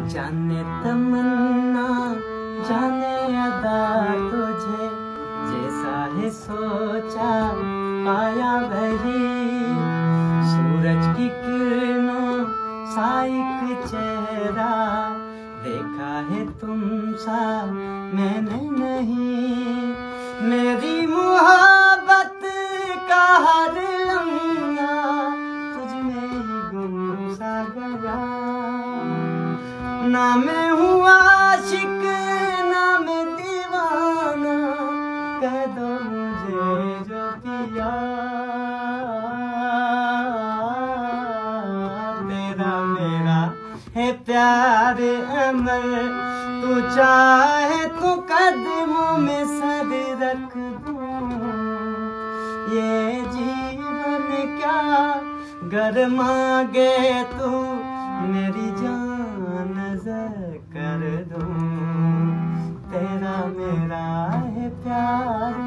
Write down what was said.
जाने तमन्ना जाने अदा तुझे, जैसा है सोचा पाया वही। सूरज की किरणों सा एक चेहरा देखा है तुमसा मैंने नहीं। मेरी मोहब्बत का हर लम्हा तुझ में ही गुम सा गया। ना मैं हूँ आशिक ना मैं दीवाना, कह दो मुझे जो पिया। तेरा मेरा है प्यार अमर, तू चाहे तो कदमों में सर रख दूं। ये जीवन क्या गर मांगे तू मेरी जान नज़र कर दूं। तेरा मेरा है प्यार